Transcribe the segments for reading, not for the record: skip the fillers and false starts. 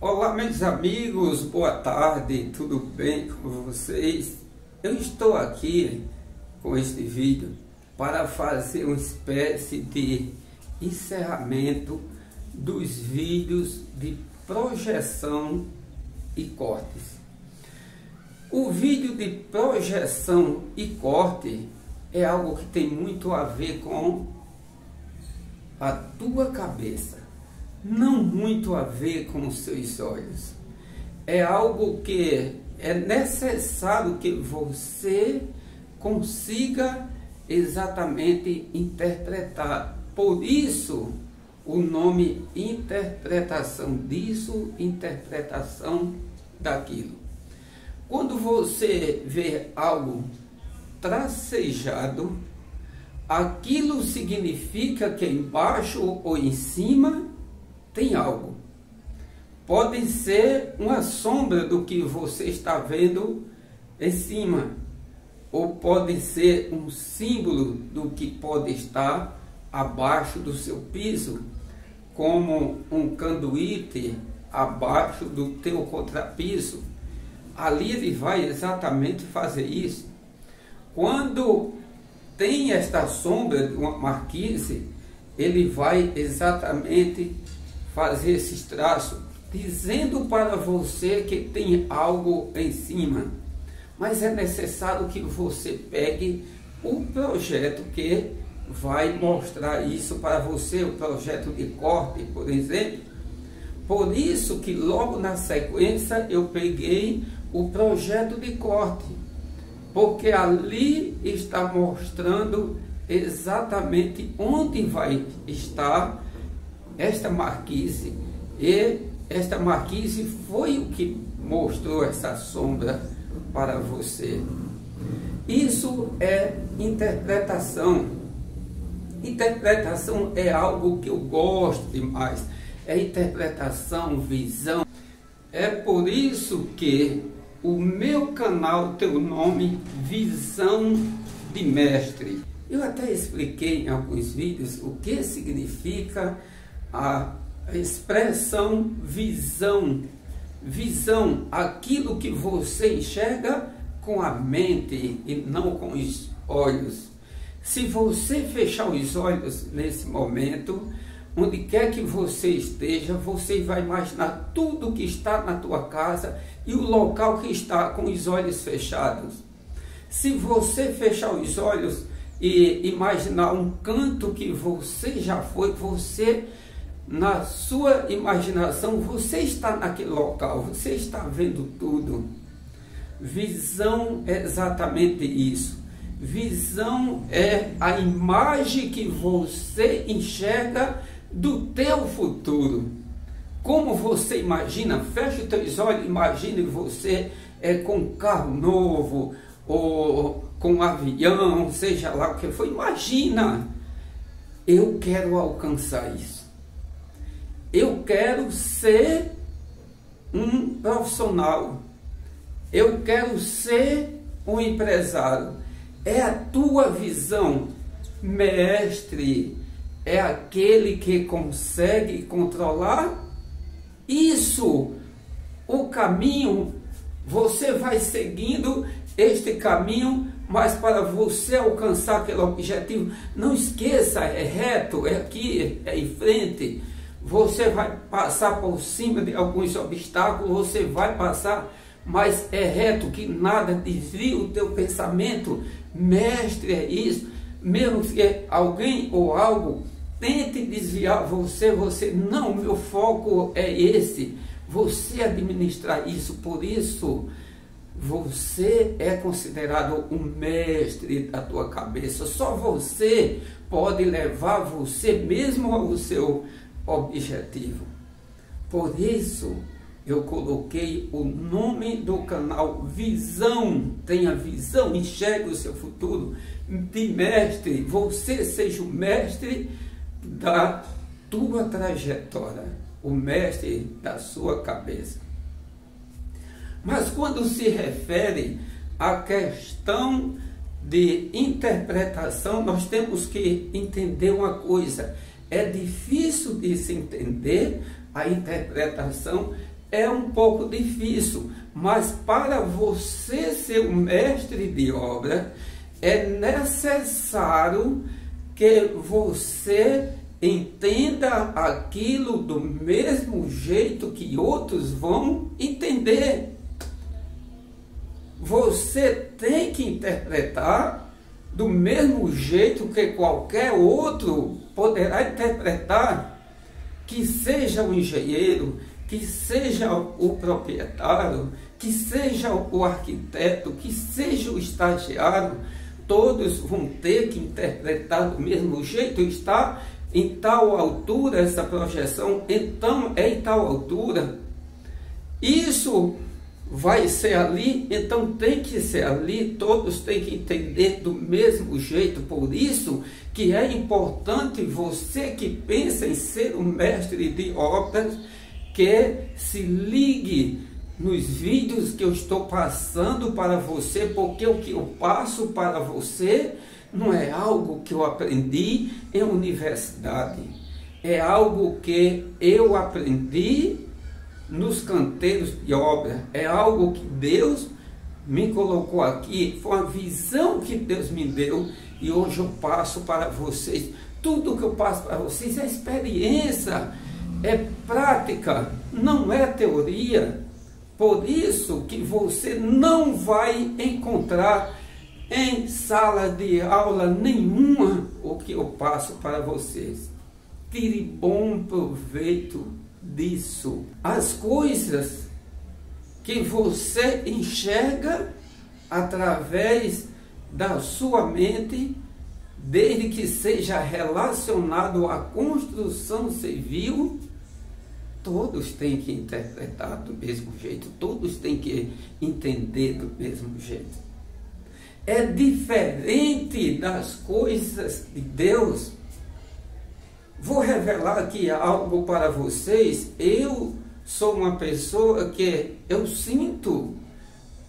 Olá, meus amigos, boa tarde, tudo bem com vocês? Eu estou aqui com este vídeo para fazer uma espécie de encerramento dos vídeos de projeção e cortes. O vídeo de projeção e corte é algo que tem muito a ver com a tua cabeça, não muito a ver com os seus olhos. É algo que é necessário que você consiga exatamente interpretar. Por isso, o nome interpretação disso, interpretação daquilo. Quando você vê algo tracejado, aquilo significa que embaixo ou em cima tem algo. Pode ser uma sombra do que você está vendo em cima, ou pode ser um símbolo do que pode estar abaixo do seu piso, como um canduíte abaixo do teu contrapiso. Ali ele vai exatamente fazer isso. Quando tem esta sombra de uma marquise, ele vai exatamente fazer esses traços, dizendo para você que tem algo em cima. Mas é necessário que você pegue o projeto que vai mostrar isso para você, o projeto de corte, por exemplo. Por isso que logo na sequência eu peguei o projeto de corte, porque ali está mostrando exatamente onde vai estar esta marquise, e esta marquise foi o que mostrou essa sombra para você. Isso é interpretação. Interpretação é algo que eu gosto demais. É interpretação, visão. É por isso que o meu canal tem o nome Visão de Mestre. Eu até expliquei em alguns vídeos o que significa a expressão visão. Visão, aquilo que você enxerga com a mente e não com os olhos. Se você fechar os olhos nesse momento, onde quer que você esteja, você vai imaginar tudo que está na tua casa e o local que está com os olhos fechados. Se você fechar os olhos e imaginar um canto que você já foi, você, na sua imaginação, você está naquele local, você está vendo tudo. Visão é exatamente isso. Visão é a imagem que você enxerga do teu futuro. Como você imagina, fecha os teus olhos, imagine você com um carro novo, ou com um avião, seja lá o que for. Imagina, eu quero alcançar isso. Eu quero ser um profissional. Eu quero ser um empresário. É a tua visão. Mestre é aquele que consegue controlar isso. O caminho, você vai seguindo este caminho, mas para você alcançar aquele objetivo, não esqueça, é reto, é aqui, é em frente. Você vai passar por cima de alguns obstáculos, você vai passar, mas é reto, que nada desvia o teu pensamento. Mestre é isso. Mesmo que alguém ou algo tente desviar você não, meu foco é esse. Você administrar isso, por isso você é considerado um mestre da tua cabeça. Só você pode levar você mesmo ao seu objetivo. Por isso eu coloquei o nome do canal Visão. Tenha visão, enxergue o seu futuro de mestre. Você seja o mestre da tua trajetória, o mestre da sua cabeça. Mas quando se refere à questão de interpretação, nós temos que entender uma coisa: é difícil de se entender a interpretação, é um pouco difícil, mas para você ser um mestre de obra, é necessário que você entenda aquilo do mesmo jeito que outros vão entender. Você tem que interpretar do mesmo jeito que qualquer outro poderá interpretar, que seja o engenheiro, que seja o proprietário, que seja o arquiteto, que seja o estagiário, todos vão ter que interpretar do mesmo jeito. Está em tal altura essa projeção, então é em tal altura. Isso vai ser ali, então tem que ser ali, todos têm que entender do mesmo jeito. Por isso que é importante você que pensa em ser um mestre de obras, que se ligue nos vídeos que eu estou passando para você, porque o que eu passo para você não é algo que eu aprendi em universidade, é algo que eu aprendi nos canteiros de obra, é algo que Deus me colocou aqui, foi uma visão que Deus me deu e hoje eu passo para vocês. Tudo que eu passo para vocês é experiência, é prática, não é teoria. Por isso que você não vai encontrar em sala de aula nenhuma o que eu passo para vocês. Tire bom proveito disso. As coisas que você enxerga através da sua mente, desde que seja relacionado à construção civil, todos têm que interpretar do mesmo jeito, todos têm que entender do mesmo jeito. É diferente das coisas de Deus. Vou revelar aqui algo para vocês. Eu sou uma pessoa que eu sinto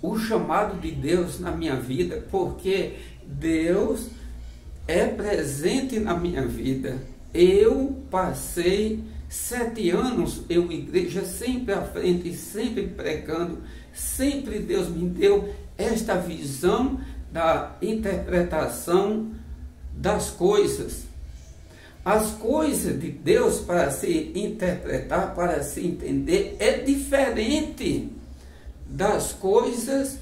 o chamado de Deus na minha vida, porque Deus é presente na minha vida. Eu passei 7 anos em igreja, sempre à frente, sempre pregando, sempre Deus me deu esta visão da interpretação das coisas. As coisas de Deus, para se interpretar, para se entender, é diferente das coisas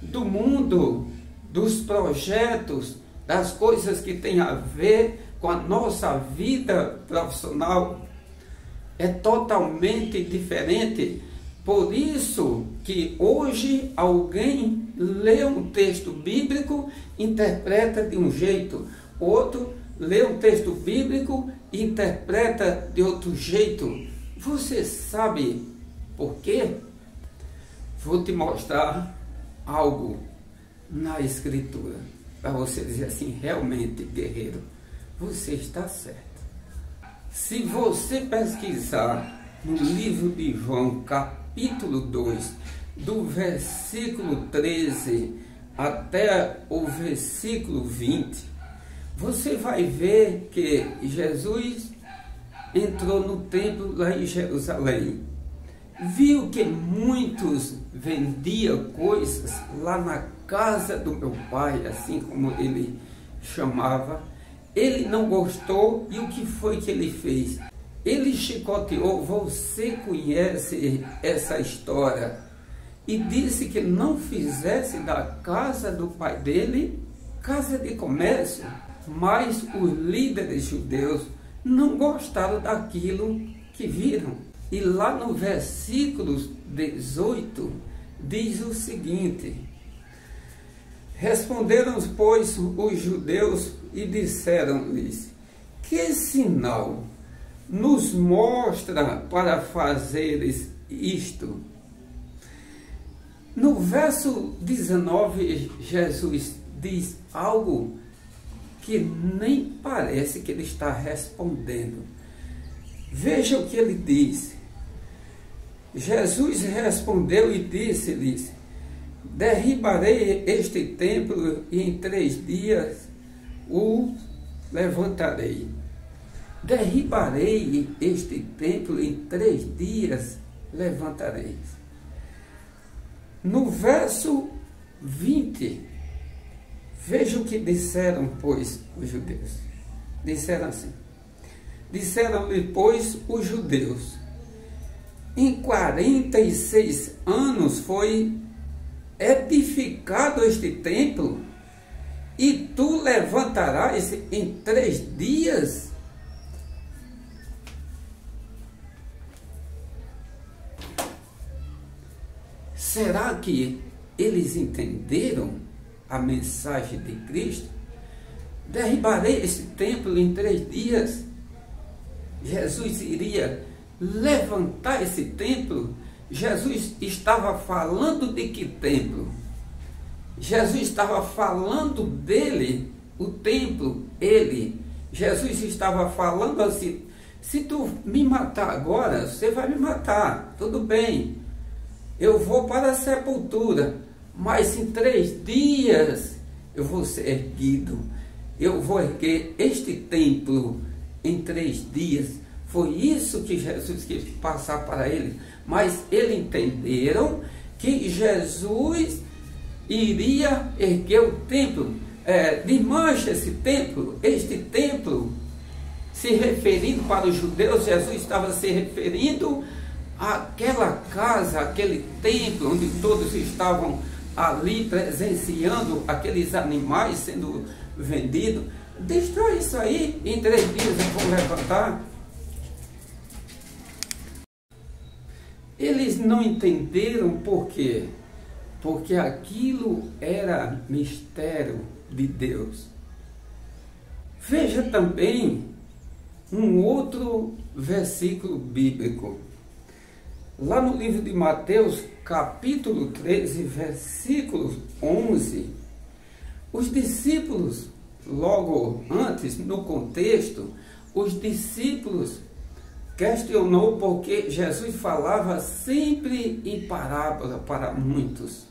do mundo, dos projetos, das coisas que têm a ver com a nossa vida profissional. É totalmente diferente. Por isso que hoje alguém lê um texto bíblico, interpreta de um jeito, outro lê um texto bíblico e interpreta de outro jeito. Você sabe por quê? Vou te mostrar algo na Escritura, para você dizer assim, realmente, guerreiro, você está certo. Se você pesquisar no livro de João, capítulo 2, do versículo 13 até o versículo 20, você vai ver que Jesus entrou no templo lá em Jerusalém, viu que muitos vendiam coisas lá na casa do meu pai, assim como ele chamava. Ele não gostou e o que foi que ele fez? Ele chicoteou, você conhece essa história, e disse que não fizesse da casa do pai dele casa de comércio. Mas os líderes judeus não gostaram daquilo que viram. E lá no versículo 18 diz o seguinte: responderam, pois, os judeus e disseram-lhes: que sinal nos mostra para fazeres isto? No verso 19, Jesus diz algo que nem parece que ele está respondendo. Veja o que ele diz. Jesus respondeu e disse-lhes: derribarei este templo e em 3 dias o levantarei. Derribarei este templo em 3 dias. levantareis. No verso 20, veja o que disseram, pois, os judeus. Disseram assim: disseram-lhe, pois, os judeus: em 46 anos foi edificado este templo, e tu levantarás em 3 dias? Será que eles entenderam a mensagem de Cristo? Derribarei esse templo em 3 dias. Jesus iria levantar esse templo. Jesus estava falando de que templo? Jesus estava falando dele, o templo, ele. Jesus estava falando assim: se tu me matar agora, você vai me matar, tudo bem. Eu vou para a sepultura, mas em 3 dias eu vou ser erguido. Eu vou erguer este templo em 3 dias. Foi isso que Jesus quis passar para eles. Mas eles entenderam que Jesus iria erguer o templo. Desmancha esse templo. Este templo, se referindo para os judeus, Jesus estava se referindo àquela casa, aquele templo onde todos estavam ali presenciando aqueles animais sendo vendidos. Destrói isso aí, em 3 dias eu vou levantar. Eles não entenderam por quê? Porque aquilo era mistério de Deus. Veja também um outro versículo bíblico. Lá no livro de Mateus, capítulo 13, versículo 11, os discípulos, logo antes, no contexto, os discípulos questionou porque Jesus falava sempre em parábola para muitos.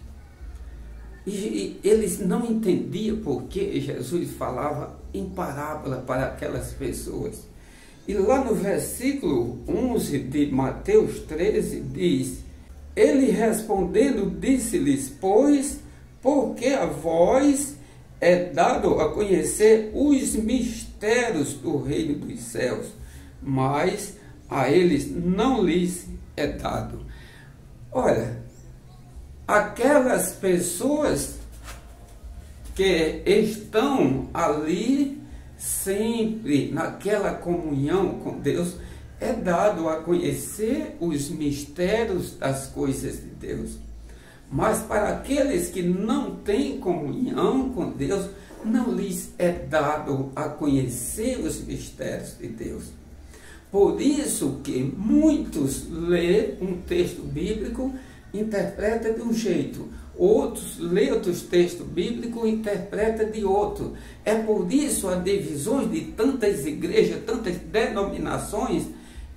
E eles não entendiam porque Jesus falava em parábola para aquelas pessoas. E lá no versículo 11 de Mateus 13 diz: ele respondendo disse-lhes, pois, porque a vós é dado a conhecer os mistérios do reino dos céus, mas a eles não lhes é dado. Olha, aquelas pessoas que estão ali sempre naquela comunhão com Deus, é dado a conhecer os mistérios das coisas de Deus. Mas para aqueles que não têm comunhão com Deus, não lhes é dado a conhecer os mistérios de Deus. Por isso que muitos lêem um texto bíblico, interpretam de um jeito, outros lêem outros textos bíblicos e interpretam de outro. É por isso as divisões de tantas igrejas, tantas denominações,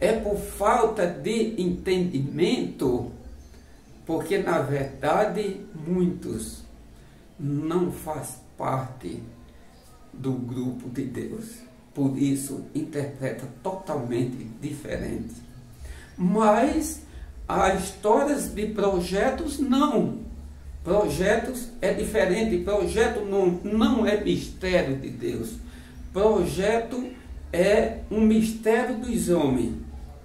é por falta de entendimento, porque na verdade muitos não fazem parte do grupo de Deus. Por isso, interpreta totalmente diferente. Mas, as histórias de projetos, não. Projetos é diferente. Projeto não é mistério de Deus. Projeto é um mistério dos homens,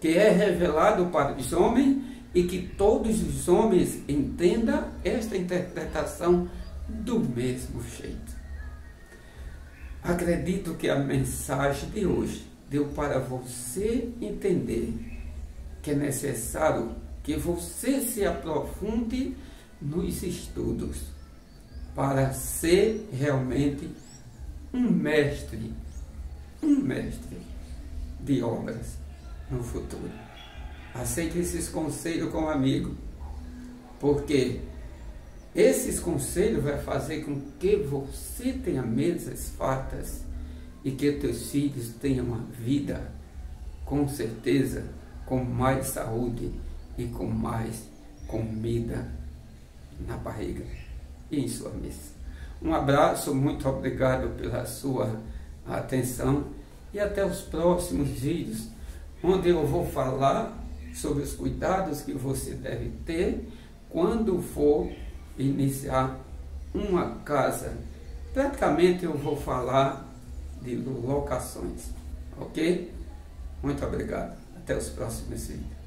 que é revelado para os homens e que todos os homens entendam esta interpretação do mesmo jeito. Acredito que a mensagem de hoje deu para você entender que é necessário que você se aprofunde nos estudos para ser realmente um mestre de obras no futuro. Aceite esses conselhos como amigo, porque esses conselhos vão fazer com que você tenha mesas fartas e que teus filhos tenham uma vida, com certeza, com mais saúde e com mais comida na barriga e em sua mesa. Um abraço, muito obrigado pela sua atenção e até os próximos vídeos, onde eu vou falar sobre os cuidados que você deve ter quando for iniciar uma casa. Praticamente eu vou falar de locações, ok? Muito obrigado. Até os próximos vídeos.